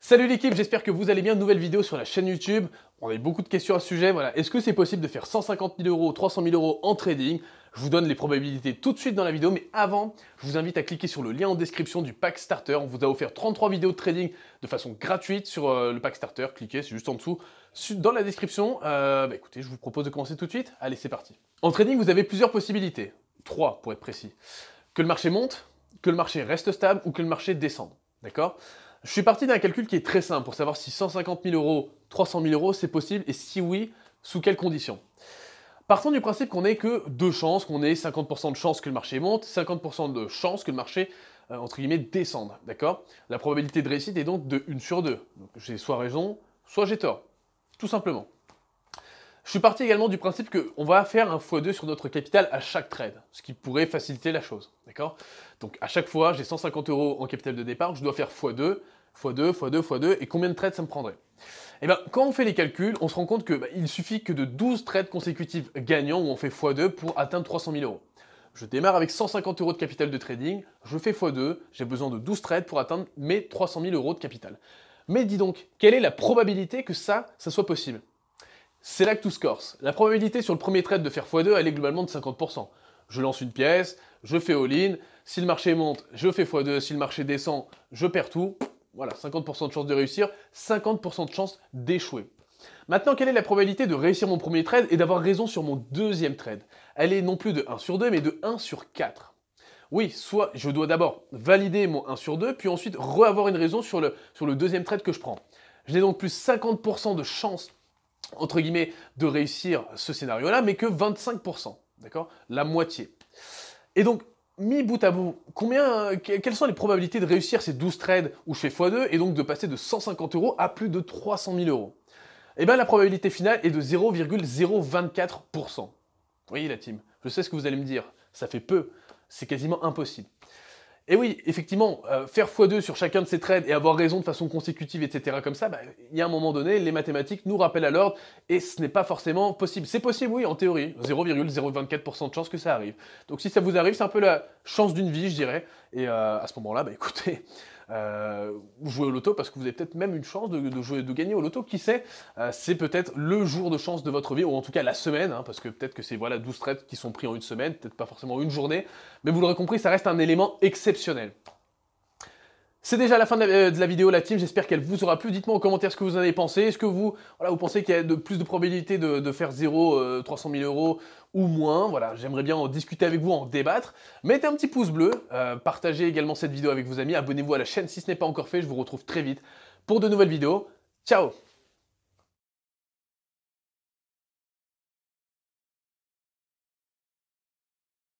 Salut l'équipe, j'espère que vous allez bien. Nouvelle vidéo sur la chaîne YouTube. On a eu beaucoup de questions à ce sujet. Voilà. Est-ce que c'est possible de faire 150 000 euros, 300 000 euros en trading? Je vous donne les probabilités tout de suite dans la vidéo, mais avant, je vous invite à cliquer sur le lien en description du pack starter. On vous a offert 33 vidéos de trading de façon gratuite sur le pack starter. Cliquez, c'est juste en dessous, dans la description. Écoutez, je vous propose de commencer tout de suite. Allez, c'est parti. En trading, vous avez plusieurs possibilités. 3 pour être précis. Que le marché monte, que le marché reste stable ou que le marché descende. D'accord? Je suis parti d'un calcul qui est très simple pour savoir si 150 000 euros, 300 000 euros, c'est possible et si oui, sous quelles conditions. Partons du principe qu'on n'ait que deux chances, qu'on ait 50% de chance que le marché monte, 50% de chance que le marché, entre guillemets, descende. D'accord? La probabilité de réussite est donc de 1 sur 2. Donc j'ai soit raison, soit j'ai tort. Tout simplement. Je suis parti également du principe qu'on va faire un x2 sur notre capital à chaque trade, ce qui pourrait faciliter la chose, d'accord? Donc à chaque fois, j'ai 150 euros en capital de départ, je dois faire x2, x2, x2, x2, et combien de trades ça me prendrait? Et bien, quand on fait les calculs, on se rend compte qu'il suffit que de 12 trades consécutifs gagnants où on fait x2 pour atteindre 300 000 euros. Je démarre avec 150 euros de capital de trading, je fais x2, j'ai besoin de 12 trades pour atteindre mes 300 000 euros de capital. Mais dis donc, quelle est la probabilité que ça soit possible? C'est là que tout se corse. La probabilité sur le premier trade de faire x2, elle est globalement de 50%. Je lance une pièce, je fais all-in, si le marché monte, je fais x2, si le marché descend, je perds tout. Voilà, 50% de chance de réussir, 50% de chance d'échouer. Maintenant, quelle est la probabilité de réussir mon premier trade et d'avoir raison sur mon deuxième trade? Elle est non plus de 1 sur 2, mais de 1 sur 4. Oui, soit je dois d'abord valider mon 1 sur 2, puis ensuite re-avoir une raison sur le deuxième trade que je prends. Je n'ai donc plus 50% de chance entre guillemets, de réussir ce scénario-là, mais que 25%, d'accord? La moitié. Et donc, mis bout à bout, quelles sont les probabilités de réussir ces 12 trades où je fais x2 et donc de passer de 150 euros à plus de 300 000 euros? Eh bien, la probabilité finale est de 0,024%. Vous voyez la team, je sais ce que vous allez me dire, ça fait peu, c'est quasiment impossible. Et oui, effectivement, faire x2 sur chacun de ces trades et avoir raison de façon consécutive, etc. comme ça, il y a un moment donné, les mathématiques nous rappellent à l'ordre et ce n'est pas forcément possible. C'est possible, oui, en théorie, 0,024% de chance que ça arrive. Donc si ça vous arrive, c'est un peu la chance d'une vie, je dirais. Et à ce moment-là, écoutez, vous jouez au loto parce que vous avez peut-être même une chance de gagner au loto, qui sait, c'est peut-être le jour de chance de votre vie, ou en tout cas la semaine, hein, parce que peut-être que c'est 12 trades qui sont pris en une semaine, peut-être pas forcément une journée, mais vous l'aurez compris, ça reste un élément exceptionnel. C'est déjà la fin de la vidéo, la team, j'espère qu'elle vous aura plu. Dites-moi en commentaire ce que vous en avez pensé. Est-ce que vous pensez qu'il y a plus de probabilité de faire 300 000 euros ou moins? Voilà, j'aimerais bien en discuter avec vous, en débattre. Mettez un petit pouce bleu, partagez également cette vidéo avec vos amis, abonnez-vous à la chaîne si ce n'est pas encore fait. Je vous retrouve très vite pour de nouvelles vidéos. Ciao!